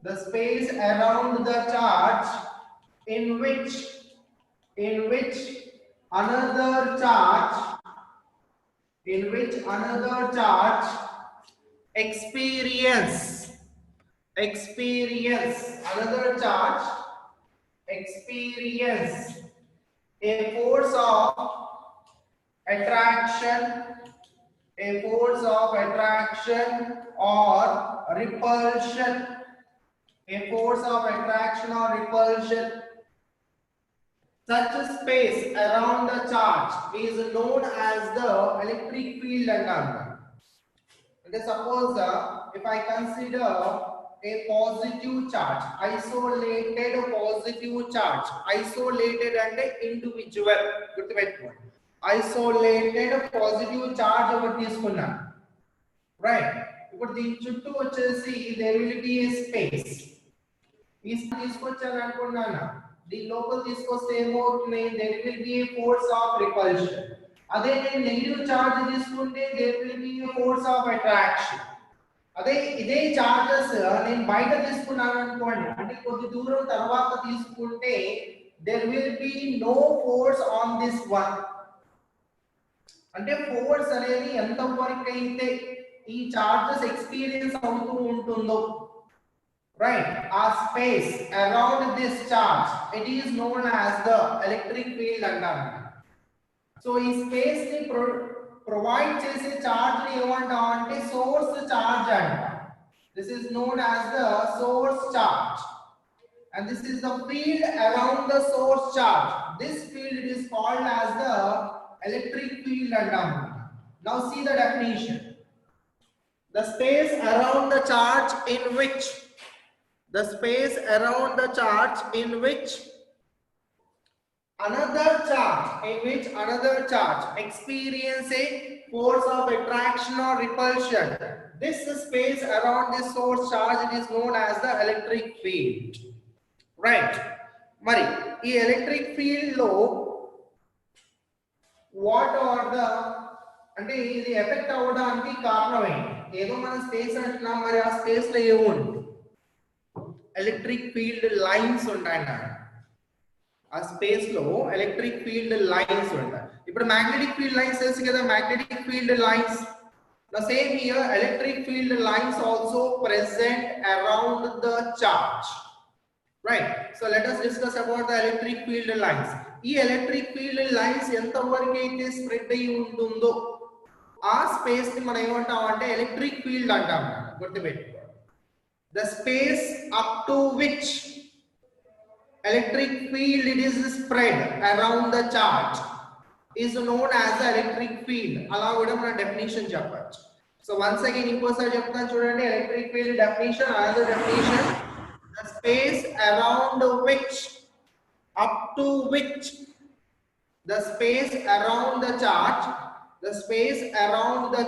the space around the charge in which another charge experience another charge experience a force of attraction or repulsion, a force of attraction or repulsion. Such a space around the charge is known as the electric field antenna. And suppose if I consider a positive charge, isolated positive charge, isolated and individual, isolated positive charge over తీసుకున్నా, right? ఇప్పుడు దీని చుట్టూ వచ్చేసి there will be a space. ఈ తీసుకొచ్చాను అనుకున్నాను, దీని లోపల తీసుకొస్తే ఏమవుతుంది, there will be a force of repulsion. అదే నేను నెగిటివ్ చార్జ్ తీసుకుంటే there will be a force of attraction. అదే ఇదే చార్జెస్ నేను బయట తీసుకున్నాను అనుకోండి, అంటే కొద్ది దూరం తర్వాత తీసుకుంటే there will be no force on this one. అంటే ఫోర్స్ అనేది ఎంత వరకు అయితే ఈ చార్జెస్ ఎక్స్పీరియన్స్ అవుతూ ఉంటుందో, right, our space around this charge, it is known as the electric field అంటారు. సో ఈ స్పేస్ ని ప్రొవైడ్ చేసే చార్జ్ ని ఏమంటాం అంటే సోర్స్ చార్జ్ అంట. This is known as the source charge, and this is the field around the source charge. This field is called as the electric field antam. Now see the definition. The space around the charge in which another charge experience a force of attraction or repulsion. This space around this source charge, it is known as the electric field, right? Mari ee electric field lo what are the అంటే ఇది effect అవ్వడానికి కారణం ఏంటి? ఏదో మనం space అంటున్నాం, మరి ఆ స్పేస్ లో ఏముంటుంది? ఎలక్ట్రిక్ ఫీల్డ్ లైన్స్ ఉంటాయన్నారు. ఆ స్పేస్ లో ఎలక్ట్రిక్ ఫీల్డ్ లైన్స్ ఉంటాయి. ఇప్పుడు మ్యాగ్నెటిక్ ఫీల్డ్ లైన్స్ తెలుసు కదా, magnetic field lines. The same here, electric field lines also present around the charge, right? So let us discuss about the electric field lines. ఈ electric field lines ఎంత వరకు అయితే spread అయి ఉంటుందో ఆ space ని మనం ఏమంటాం అంటే ఎలక్ట్రిక్ ఫీల్డ్ అంటాం. గుర్తుపెట్టుకో, the space up to which electric field it is spread around the charge is known as the electric field. అలా కూడా మనం డెఫినిషన్ చెప్పొచ్చు. సో వన్స్ అగైన్ ఇంకోసారి చెప్తాను చూడండి. Electric field definition, another definition, the space around which, up to which, the space around the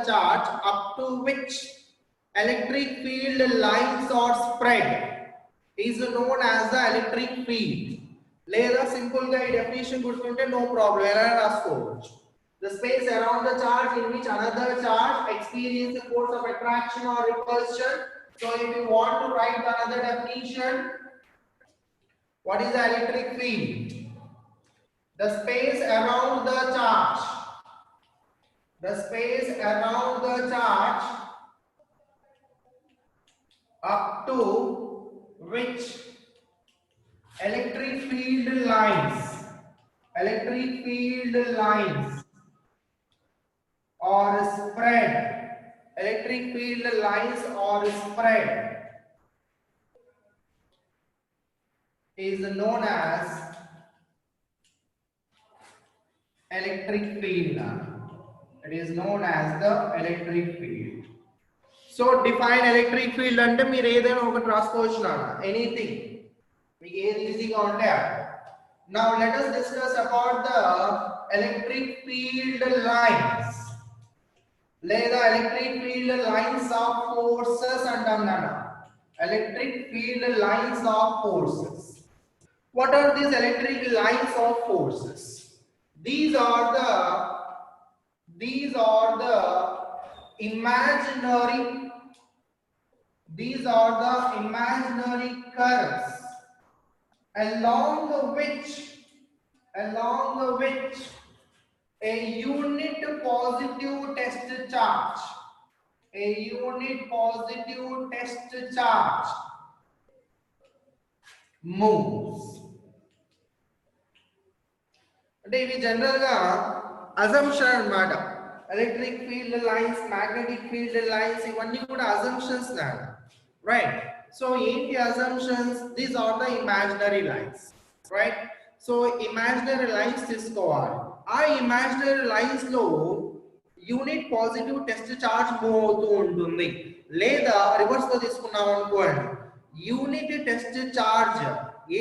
charge up to which electric field lines are spread is known as the electric field. లేదా simple గా ఈ definition గుర్తుంటే no problem, ఎలా రాసుకోవచ్చు. The space around the charge in which another charge experiences a force of attraction or repulsion. So if you want to write another definition, what is the electric field? The space around the charge up to which electric field lines or spread is known as electric field. It is known as the electric field. So define electric field అంటే మీరు ఏదైనా ఒకటి రాసుకోవచ్చు నాన్న, anything మీకు ఏది ఈజీగా ఉంటే. Now let us discuss about the electric field lines లేదా electric field lines of forces అంటాం నాన్న. Electric field lines of forces. What are these electric lines of forces? These are the imaginary These are the imaginary curves along which a unit positive test charge, moves. అంటే ఇవి general గా assumption అన్నమాట. Electric field lines, magnetic field lines ఇవన్నీ కూడా assumptions లాగా, right? So ఏంటి assumptions? These are the imaginary lines, right? So imaginary lines తీసుకోవాలి. ఆ ఇమాజినరీ లైన్స్ లో unit positive test charge move అవుతూ ఉంటుంది. లేదా రివర్స్ లో తీసుకున్నాం అనుకోండి, యూనిట్ టెస్ట్ చార్జ్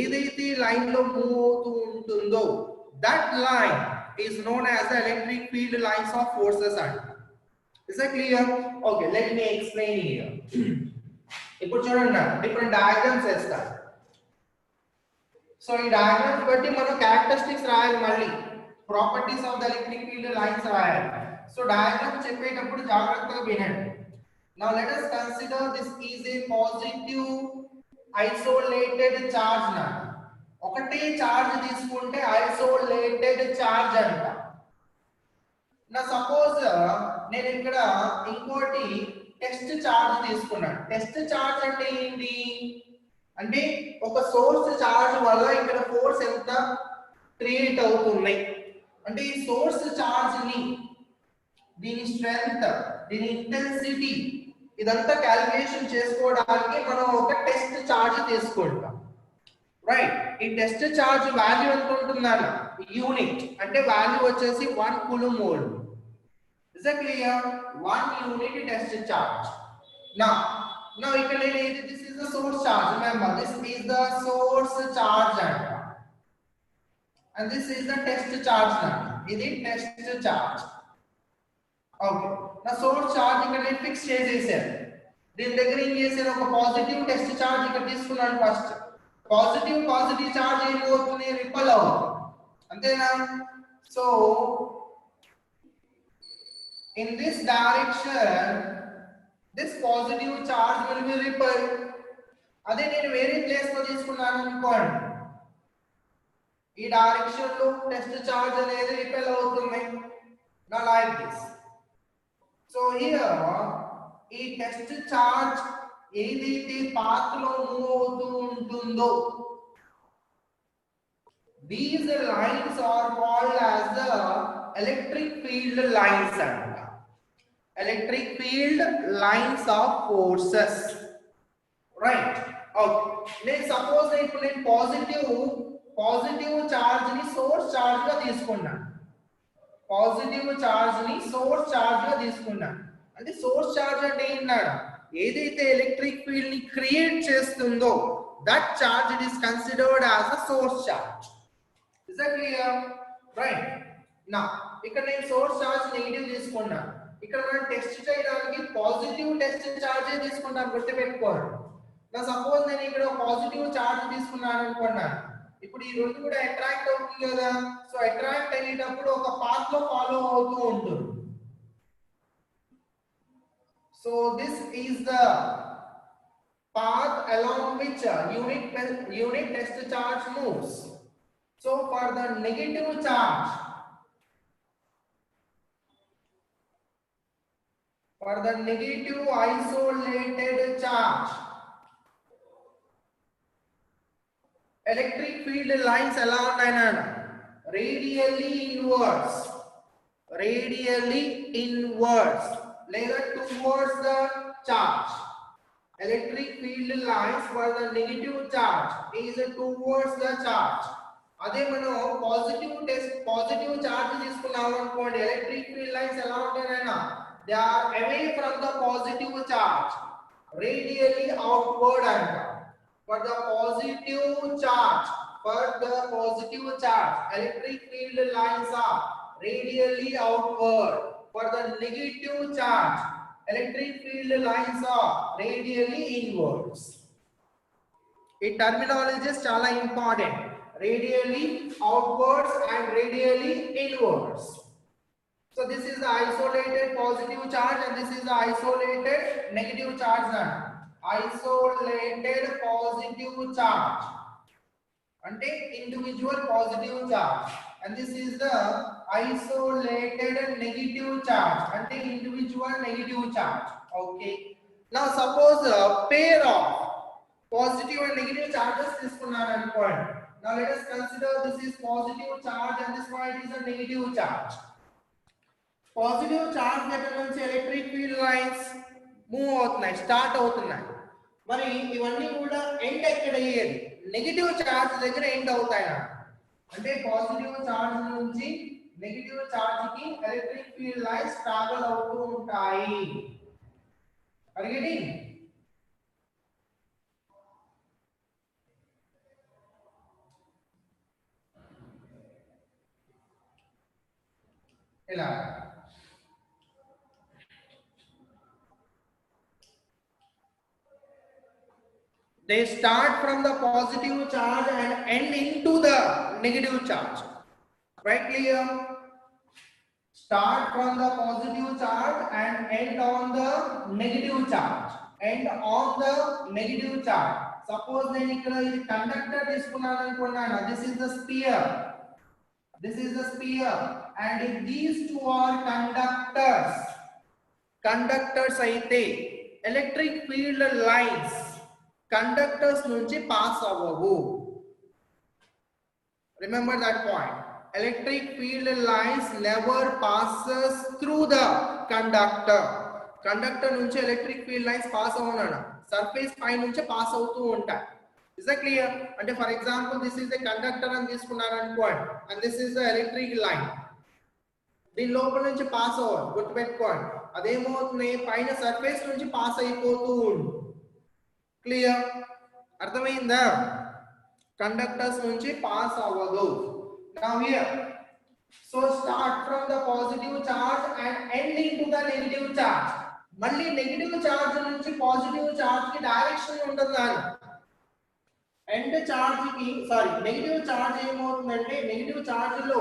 ఏదైతే లైన్ లో మూవ్ అవుతూ ఉంటుందో that line is known as the electric field lines of forces. Is that clear? Okay, let me explain here. ఇప్పుడు చూడండి, డిఫరెంట్ డయాగ్రామ్స్ వేస్తాను. సో ఈ డయాగ్రామ్స్ బట్టి మనం క్యారెక్టరిస్టిక్స్ రాయాలి, మళ్ళీ properties of the electric field lines రాయాలి. సో డయాగ్రామ్ చెప్పేటప్పుడు జాగ్రత్తగా వినండి. Now let us consider this is a positive isolated charge. నా ఒకటే చార్జ్ తీసుకుంటే ఐసోలేటెడ్ చార్జ్ అంట. నా సపోజ్ నేను ఇక్కడ ఇంకోటి టెస్ట్ చార్జ్ తీసుకున్నాను. టెస్ట్ చార్జ్ అంటే ఏంటి అంటే ఒక సోర్స్ చార్జ్ వల్ల ఇక్కడ ఫోర్స్ ఎంత క్రియేట్ అవుతుంది అంటే ఈ సోర్స్ చార్జ్ ని, దీని స్ట్రెంగ్త్, దీని ఇంటెన్సిటీ ఇదంతా క్యాలిక్యులేషన్ చేసుకోవడానికి మనం ఒక టెస్ట్ చార్జ్ తీసుకుంటాం, రైట్? ఈ టెస్ట్ చార్జ్ వాల్యూ ఎంత ఉంటుందన్న యూనిట్ అంటే వాల్యూ వచ్చేసి 1 coulomb mole. Is it clear? 1 unit test charge. now ఇక్కడ ఏది, this is the source charge. Remember this is the source charge అంట, and this is the test charge అంట. ఇది test charge. Okay, నా source charge ఇక్కడ నేను fix చేసేసాను. దీని దగ్గర ఏం చేశాను, ఒక పాజిటివ్ టెస్ట్ చార్జ్ ఇక్కడ తీసుకున్నాను. ఫస్ట్ పాజిటివ్ చార్జ్ ఏమవుతుంది, రిపల్ అవుతుంది, అంతేనా? So in this direction this positive charge will be repelled. అదే నేను వేరే ప్లేస్ లో తీసుకున్నాను అనుకోండి, ఈ డైరెక్షన్ లో టెస్ట్ చార్జ్ అనేది రిపెల్ అవుతుంది. నా లైక్ దిస్. సో హియర్ ఈ టెస్ట్ చార్జ్ ఏదైతే పాత్ లో మూవ్ అవుతూ ఉంటుందో these lines are called as the electric field lines and electric field lines of forces, right? Okay, నేను సపోజ్ ఇప్పుడు నేను పాజిటివ్ చార్జ్ ని సోర్స్ చార్జ్ గా తీసుకున్నాను. పాజిటివ్ చార్జ్ ని సోర్స్ చార్జ్ గా తీసుకున్నాను అంటే సోర్స్ చార్జ్ అంటే ఏంటన్నాడు, ఏదైతే ఎలక్ట్రిక్ ఫీల్డ్ ని క్రియేట్ చేస్తుందో that charge it is considered as a source charge. Is that clear? Right. నా ఇక్కడ నేను సోర్స్ చార్జ్ నెగటివ్ తీసుకున్నాను. ఇక్కడ మనం టెస్ట్ చేయడానికి పాజిటివ్ టెస్ట్ చార్జ్ తీసుకుంటాం, గుర్తుపెట్టుకోండి. నా సపోజ్ నేను ఇక్కడ పాజిటివ్ చార్జ్ తీసుకున్నాను అనుకున్నాను, ఇప్పుడు ఈ రెండు కూడా అట్రాక్ట్ అవుతుంది కదా. సో అట్రాక్ట్ అయ్యేటప్పుడు ఒక పాత్ లో ఫాలో అవుతూ ఉంటుంది. So this is the path along which unit test charge moves. So for the negative charge, for the negative isolated charge, electric field lines ఎలా ఉన్నాయన్న, radially inwards లేదా towards the charge. Electric field lines for the negative charge is towards the charge. అదే మనం positive charge తీసుకున్నాం అనుకోండి, electric field lines ఎలా ఉంటాయన్న, they are away from the positive charge, radially outward అంట. For the positive charge, electric field lines are radially outward. For the negative charge, electric field lines are radially inwards. ఈ terminologies చాలా important. Radially outwards and radially inwards. So this is the isolated positive charge and this is the isolated negative charge. isolated positive charge ante individual positive charge, and this is the isolated negative charge ante individual negative charge. Okay, now suppose a pair of positive and negative charges తీసుకున్నారు అనుకోండి. Now let us consider this is positive charge and this one is a negative charge. Positive charge దగ్గర నుంచి electric field lines move అవుతున్నాయి, start అవుతున్నాయి. మరి ఇవన్నీ కూడా end ఎక్కడ అయ్యేది? నెగటివ్ చార్జ్ దగ్గర ఎండ్ అవుతాయి. అంటే పాజిటివ్ చార్జ్ నుంచి నెగటివ్ చార్జ్ కి ఎలక్ట్రిక్ ఫీల్డ్ లైన్స్ ట్రావెల్ అవుతూ ఉంటాయి. అడిగేది ఇలా they start from the positive charge and end into the negative charge. Right, clear? Start from the positive charge and end on the negative charge. End on the negative charge. Suppose నేను ఇక్కడ ఇది conductor తీసుకున్నాను అనుకున్నాను. This is the sphere. This is the sphere, and if these two are conductors అయితే electric field lines conductors నుంచి pass అవ్వవు. Remember that point. Electric field lines never passes through the conductor. Conductor నుంచి electric field lines pass అవ్వను, surface పై నుంచి పాస్ అవుతూ ఉంటాయి. Is that clear? అంటే for example this is the conductor అని తీసుకున్నారు అనుకోండి, and this is the electric line. దీని లోపల నుంచి పాస్ అవ్వాలి, గుర్తుపెట్టుకోండి. అదేమవుతుంది, పైన సర్ఫేస్ నుంచి పాస్ అయిపోతూ ఉంటుంది. క్లియర్? అర్థమైందా? కండక్టర్స్ నుంచి పాస్ అవ్వదు. Now here, so start from the positive charge and end into the negative charge. మళ్ళీ నెగటివ్ చార్జ్ నుంచి పాజిటివ్ చార్జ్ కి డైరెక్షన్ ఉంటుంది. ఎండ్ చార్జ్ కి నెగటివ్ చార్జ్ ఏమవుతుందంటే నెగటివ్ చార్జ్ లో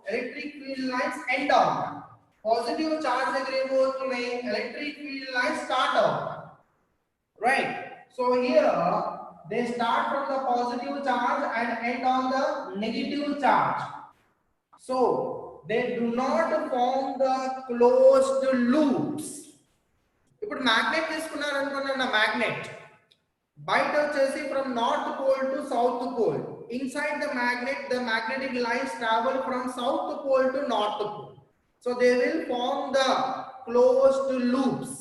ఎలక్ట్రిక్ ఫీల్డ్ లైన్స్ ఎండ్ అవుతాయి. పాజిటివ్ చార్జ్ దగ్గర ఏమవుతున్నాయి, electric field lines start అవుతాయి. Right? So here they start from the positive charge and end on the negative charge. So they do not form the closed loops. ఇప్పుడు magnet తీసుకున్నారు అనుకున్నాను. Magnet బయట వచ్చేసి from north pole to south pole. Inside the magnetic lines travel from south pole to north pole. So they will form the closed loops.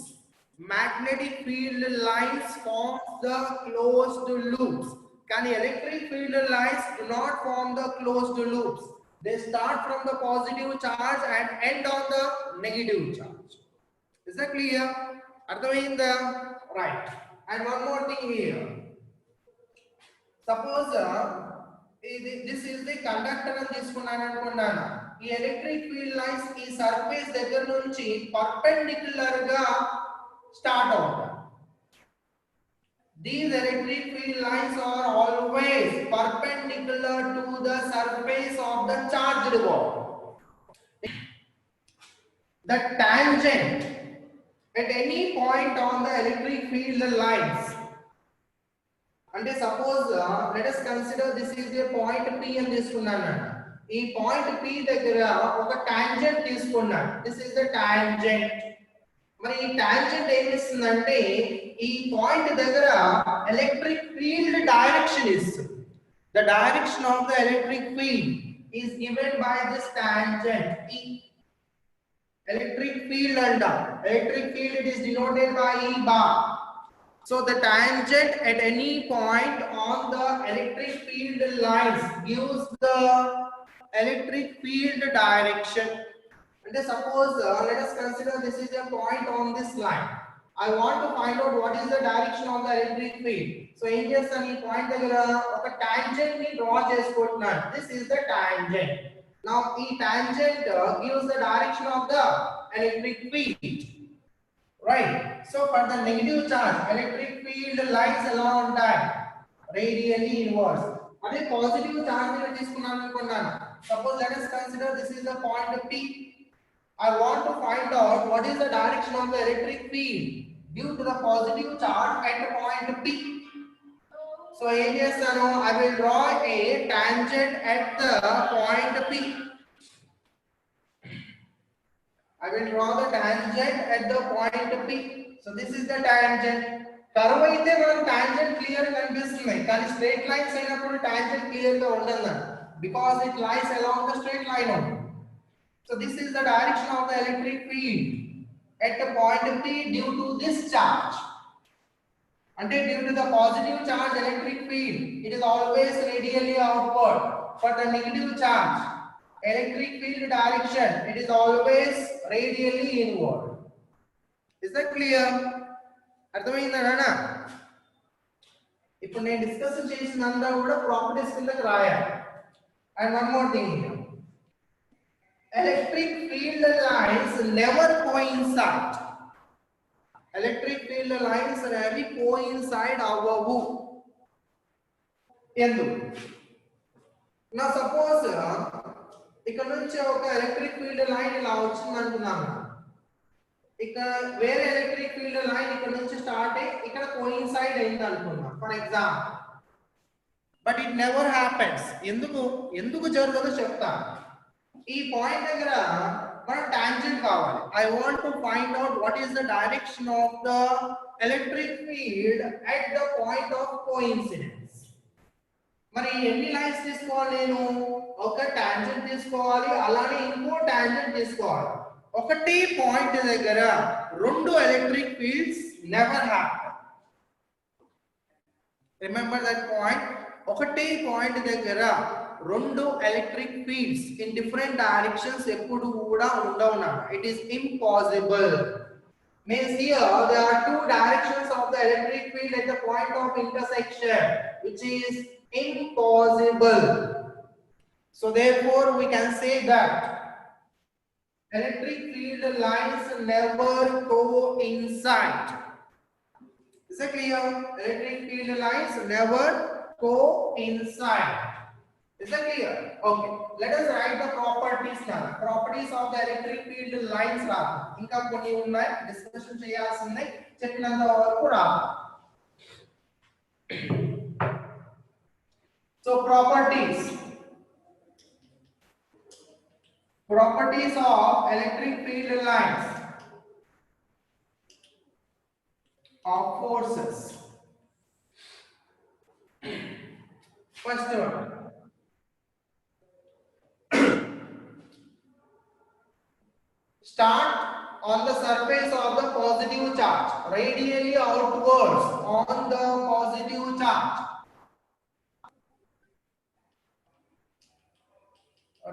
Magnetic field lines form the closed loops. Can electric field lines do not form the closed loops? They start from the positive charge and end on the negative charge. Is that clear? Arthamayinda? Right. And one more thing here. Suppose this is the conductor అని తీసుకున్నాను అనుకున్నాను. ఈ electric field lines ఈ surface దగ్గర నుంచి perpendicular గా start అవుతాయి. These electric field lines are always perpendicular to the surface of the charged ball. The tangent at any point on the electric field lines. And suppose let us consider this is the point P అని తీసుకున్నాను. ఈ point P దగ్గర ఒక tangent తీసుకున్నాను. This is the tangent. మరి ఈ tangent ఏం చేస్తుందంటే ఈ పాయింట్ దగ్గర ఎలక్ట్రిక్ ఫీల్డ్ డైరెక్షన్ ఇస్తుంది. The direction of the electric field is given by this tangent. E. Electric field and electric field it is denoted by E bar. So the tangent at any point on the electric field lines gives the electric field direction. And suppose let us consider this is a point on this line. I want to find out what is the direction of the electric field. So in this point దగ్గర ఒక tangent ని draw చేసుకుంటున్నాను. This is the tangent. Now the tangent gives the direction of the electric field. Right? So for the negative charge electric field lines ఎలా ఉంటాయి, radially inverse. అదే positive charge ని తీసుకున్నాను అనుకున్నాను. Suppose let us consider this is the point P. I want to find out what is the direction of the electric field due to the positive charge at the point So ఏం చేస్తాను, I will draw a tangent at the point P. I will draw the tangent at the point P. So this is the tangent. Curve అయితే మనం tangent clear గా కనిపిస్తుంది, కానీ straight lines అయినప్పుడు tangent clear గా ఉండదు, because it lies along the straight line only. So this is the direction of the electric field at the point P due to this charge. And due to the positive charge electric field, it is always radially outward. For the negative charge electric field direction, it is always radially inward. Is that clear? అర్థమైందా నాన్న? ఇప్పుడు నేను discuss చేసినంతా కూడా properties కిందకి రాయాలి. And one more thing, electric field lines never coincide. Electric field lines అనేవి coincide అవ్వవు. ఎందుకు? నా సపోజ్ ఇక్కడ నుంచి ఒక ఎలక్ట్రిక్ ఫీల్డ్ లైన్ ఇలా వచ్చింది అనుకున్నాను, ఇక్కడ వేరే ఎలక్ట్రిక్ ఫీల్డ్ లైన్ ఇక్కడ నుంచి స్టార్ట్ అయ్యి ఇక్కడ కోయిన్సైడ్ అయింది అనుకున్నాం for example. But it never happens. ఎందుకు జరగదో చెప్తాను. ఈ పాయింట్ దగ్గర మనం టాంజెంట్ కావాలి. I want to find out what is the direction of the electric field at the point of coincidence. మరి ఎన్ని లైన్స్ తీసుకోవాలి నేను? ఒక టాంజెంట్ తీసుకోవాలి, అలానే ఇంకో టాంజెంట్ తీసుకోవాలి. ఒకటి పాయింట్ దగ్గర రెండు electric fields never happen. Remember that point. ఒకటి పాయింట్ దగ్గర రెండు electric fields in different directions ఎప్పుడు కూడా ఉండవు. It is impossible. Means here there are two directions of the electric field at the point of intersection, which is impossible. So therefore we can say that electric field lines never coincide. Is that clear? Electric field lines never coincide. Is that clear? Okay. Let us write the properties now. Properties of the electric field lines ra. Inka konni unnai discussion cheyalasindi, cheppinanta varaku ra. So properties of electric field lines of forces. First one, start on the surface of the positive charge, radially outwards on the positive charge.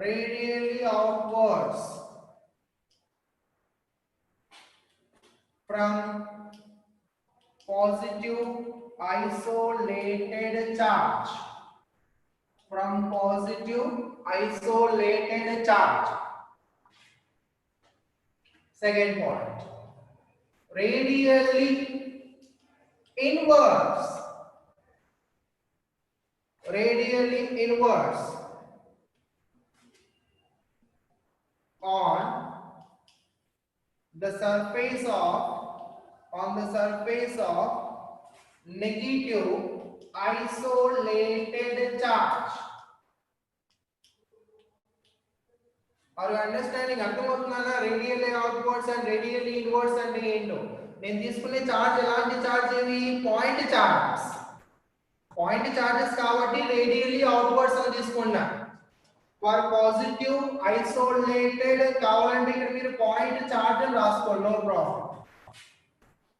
Radially outwards from positive isolated charge. From positive isolated charge. Second point, radially inwards. Radially inwards on the surface of negative isolated charge. Are you understanding? అర్థమవుతుందా? Radially outwards and radially inwards అంటే ఏంటో. నేను తీసుకునే charge ఎలాంటి charge? ఏవి? Point charges. Point charges కాబట్టి radially outwards అని తీసుకున్నా. ఫర్ పాజిటివ్ ఐసోలేటెడ్ కావాలంటే ఇక్కడ మీరు పాయింట్ చార్జ్ అని రాసుకోండి, no problem.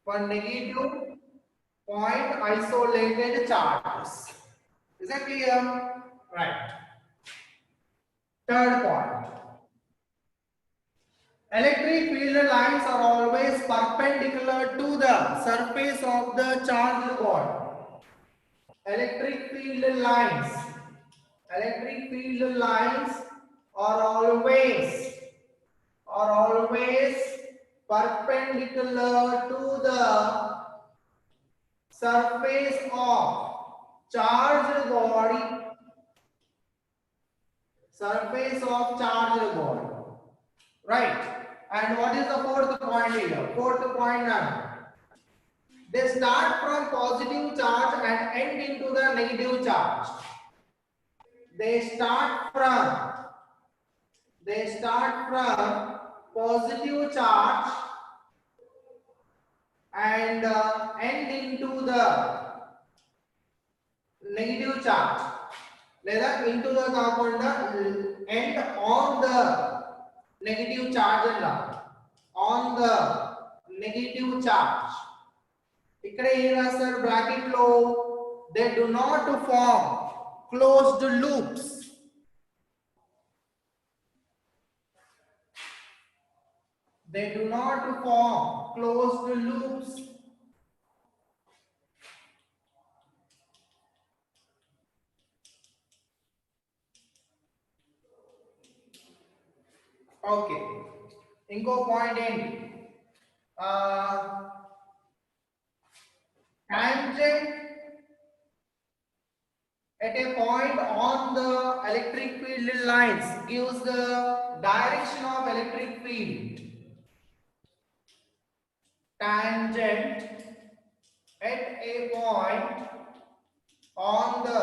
For negative point isolated charges. Is that clear? Right. Third point, electric field lines are always perpendicular to the surface of the charged body. Electric field lines are always perpendicular to the surface of charged body. Right. And what is the fourth point here? Fourth point now, they start from positive charge and end into the negative charge. They start from positive charge and end into the negative charge, లేదా into the కాకుండా end on the negative charge అలా on the negative charge. ఇక్కడ ఏం రాస్తారు bracket లో, they do not form closed loops. They do not form closed loops. Okay. ఇంకో point ఏంటి, tangent at a point on the electric field lines gives the direction of electric field. Tangent at a point on the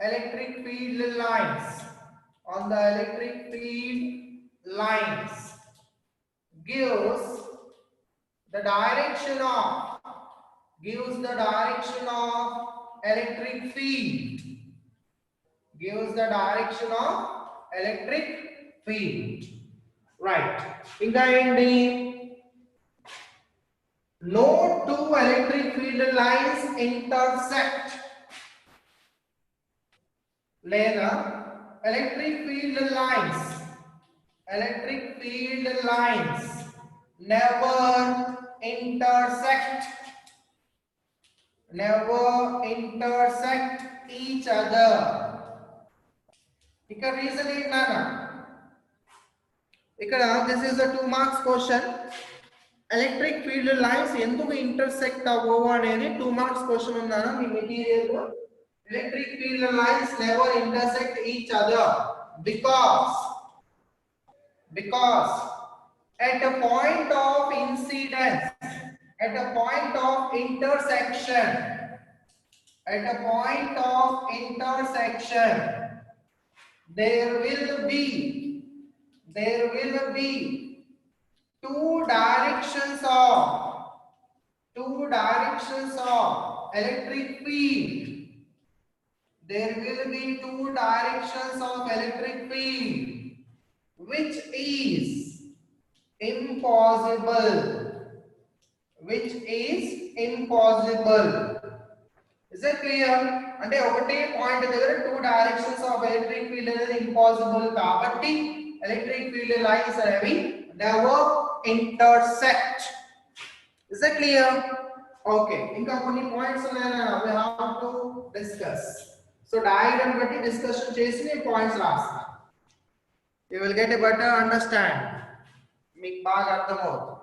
electric field lines, gives the direction of electric field, right. ఇంకా ఏంటి, no two electric field lines intersect, లేదా electric field lines never intersect each other. ఇక్కడ reason ఏంటన్నా, ఇక్కడ this is a 2 marks question. Electric field lines ఎందుకు intersect అవ్వవు అనేది 2 marks question ఉందన్న మీ మెటీరియల్ లో. Electric field lines never intersect each other because at a point of incidence, at a point of intersection, there will be two directions of electric field. There will be two directions of electric field, which is impossible. Is that clear? అంటే ఒకటే point దగ్గర two directions of electric field అనేది impossible కాబట్టి electric field lines అనేవి never intersect. Is that clear? Okay. ఇంకా కొన్ని points ఉన్నాయన్నా we have to discuss. So diagram బట్టి డిస్కషన్ చేసి నేను పాయింట్స్ రాస్తా. You will get a better understand. మీకు బాగా అర్థమవుతుంది.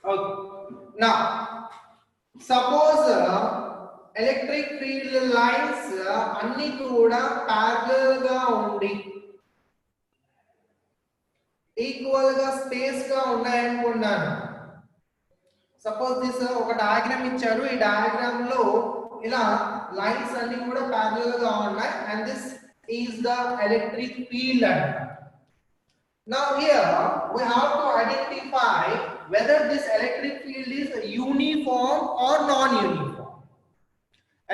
Okay. Now suppose electric field lines అన్ని కూడా parallel గా ఉండి ఈక్వల్ గా స్పేస్ గా ఉన్నాయనుకున్నాను. సపోజ్ దిస్ ఒక డయాగ్రామ్ ఇచ్చారు, ఈ డయాగ్రామ్ లో ఇలా లైన్స్ అన్ని కూడా parallel గా ఉన్నాయి and this is the electric field. Now here we have to identify whether this electric field is uniform or non-uniform.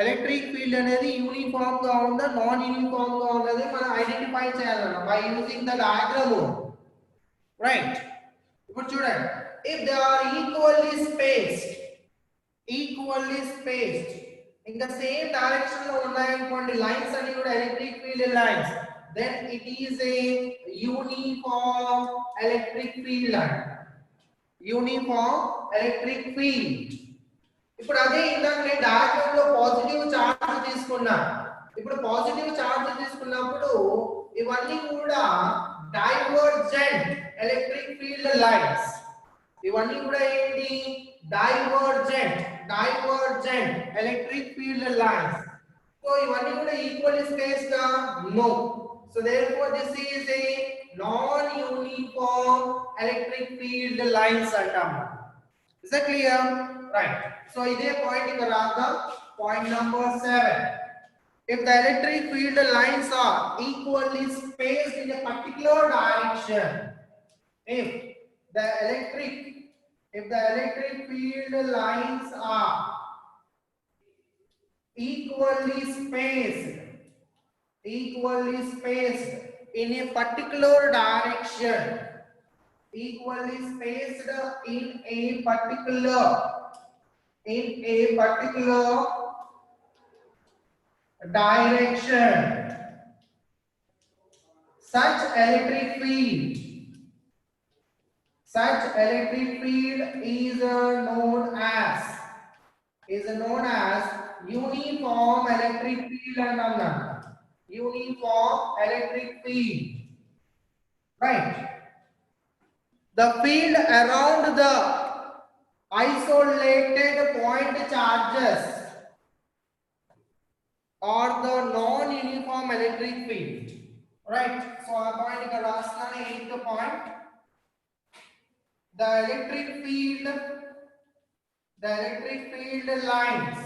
Electric field అనేది యూనిఫామ్ గా ఉందా నాన్ యూనిఫామ్ గా ఉన్నది మనం ఐడెంటిఫై చేయాలన్న by using the diagram, right. ఇప్పుడు చూడండి, if they are equally spaced ఇంకా సేమ్ డైరెక్షన్ లో ఉన్నాయనుకోండి లైన్స్ అన్ని కూడా electric field lines, then it is a uniform electric field line. ఇప్పుడు అదే ఇందాక నేను డయాగ్రామ్ లో పాజిటివ్ చార్జ్ తీసుకున్నా. ఇప్పుడు పాజిటివ్ చార్జ్ తీసుకున్నప్పుడు ఇవన్నీ కూడా డైవర్జెంట్ ఎలక్ట్రిక్ ఫీల్డ్ లైన్స్. ఇవన్నీ కూడా ఏంటి, divergent electric field lines. So ఇవన్నీ కూడా ఈక్వల్లీ స్పేస్ గా no. So therefore this is a non uniform electric field lines అంటాము. Is that clear? right. So ఇదే పాయింట్ ఇక్కడ రాద్దాం. Point number 7. If the electric field lines are equally spaced in a particular direction, if the electric field lines are equally spaced in a particular direction, equally spaced in a particular direction, such electric field is known as uniform electric field and uniform electric field, right. The field around the isolated point charges or the non-uniform electric field, right. So our point is rasnane 8th point. The electric field lines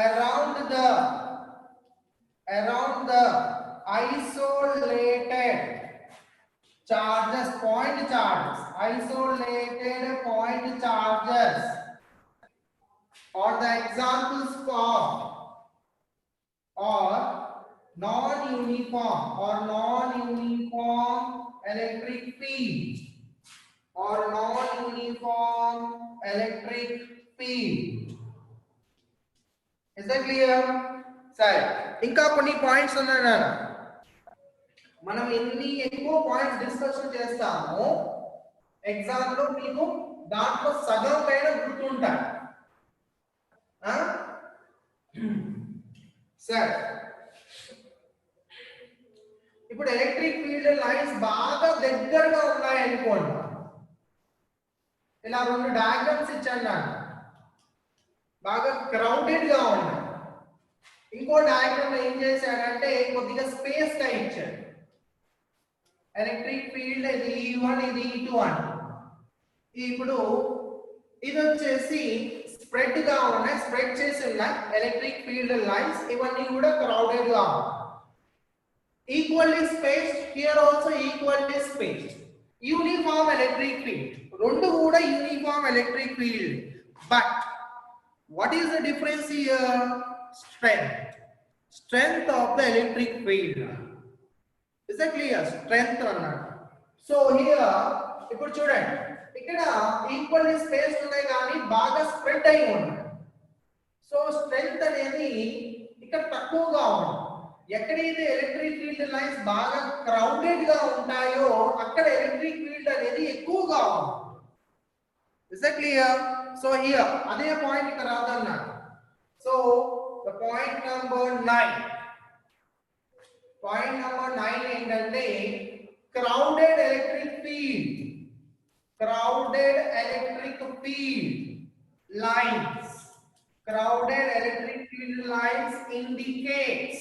around the isolated charges, point charges, isolated point charges, or the examples for or non-uniform electric field, Is that clear? సరే, ఇంకా కొన్ని points ఉన్నాయా? మనం ఎన్ని ఎక్కువ points discussion చేస్తామో exam లో మీకు దాంట్లో సగం పైన గుర్తుంటాయి. సరే, ఇప్పుడు ఎలక్ట్రిక్ ఫీల్డ్ లైన్స్ బాగా దగ్గరగా ఉన్నాయి అనుకోండి. ఇలా రెండు డయాగ్రామ్స్ ఇచ్చాను నాకు, బాగా క్రౌడెడ్ గా ఉన్నాయి. ఇంకో డయాగ్రామ్ ఏం చేశాడంటే కొద్దిగా స్పేస్ గా ఇచ్చాడు. ఎలక్ట్రిక్ ఫీల్డ్ ఇది E1 ఇది E2 అని. ఇప్పుడు ఇది వచ్చేసి స్ప్రెడ్ గా ఉన్నాయి, స్ప్రెడ్ చేసి ఉన్నాయి ఎలక్ట్రిక్ ఫీల్డ్ లైన్స్. ఇవన్నీ కూడా క్రౌడెడ్ గా ఉన్నాయి. Equally spaced, here also equally spaced. Uniform electric field, రెండు కూడా uniform electric field. But what is the difference here? Strength of the electric field. Is that clear? Strength అన్నాడు. So here ఇప్పుడు చూడండి, ఇక్కడ ఈక్వల్లీ స్పేస్ ఉన్నాయి కానీ బాగా spread అయి ఉన్నాయి. సో స్ట్రెంగ్త్ అనేది ఇక్కడ తక్కువగా ఉంది. ఎక్కడైతే ఎలక్ట్రిక్ ఫీల్డ్ లైన్స్ బాగా క్రౌడెడ్ గా ఉంటాయో అక్కడ ఎలక్ట్రిక్ ఫీల్డ్ అనేది ఎక్కువగా ఉంది. Is that clear? So here అదే పాయింట్ ఇక్కడ రాదన్నాడు. సో the point number 9 ఏంటంటే crowded electric field lines indicates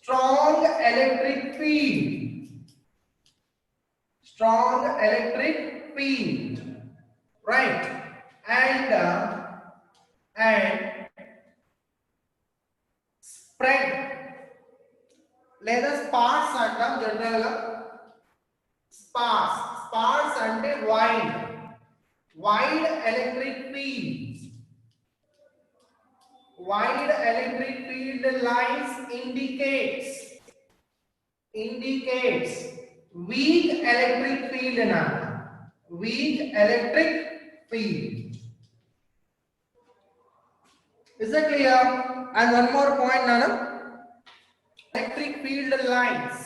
strong electric field, right. And spread లేదా sparse అంటాం జనరల్ గా. sparse అంటే wide electric field lines indicates weak electric field na weak electric field. Is that clear? And one more point nana, electric field lines,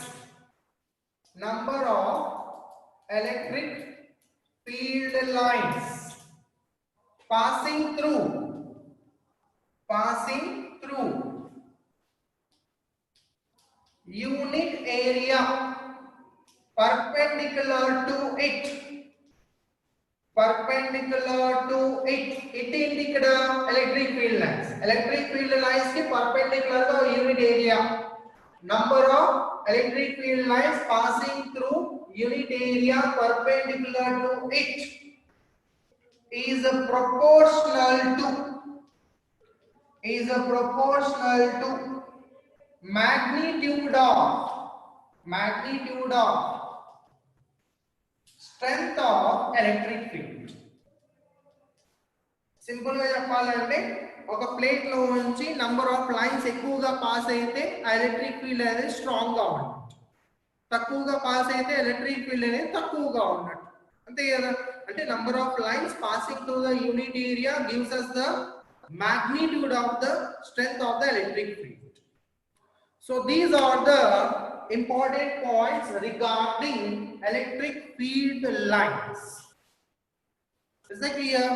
number of electric field lines passing through unit area perpendicular to it. It ఇక్కడ electric field lines కి perpendicular గా unit area, number of electric field lines passing through unit area perpendicular to it. is a proportional to magnitude of strength of electric field. Simple గా చెప్పాలంటే ఒక plate లో నుంచి number of lines ఎక్కువగా pass అయితే electric field అనేది strong గా ఉంటుంది, తక్కువగా పాస్ అయితే ఎలక్ట్రిక్ ఫీల్డ్ అనేది తక్కువగా ఉన్నట్టు, అంతే కదా. అంటే number of lines passing through the unit area gives us the magnitude of the strength of the electric field. So these are the important points regarding electric field lines. Is that clear?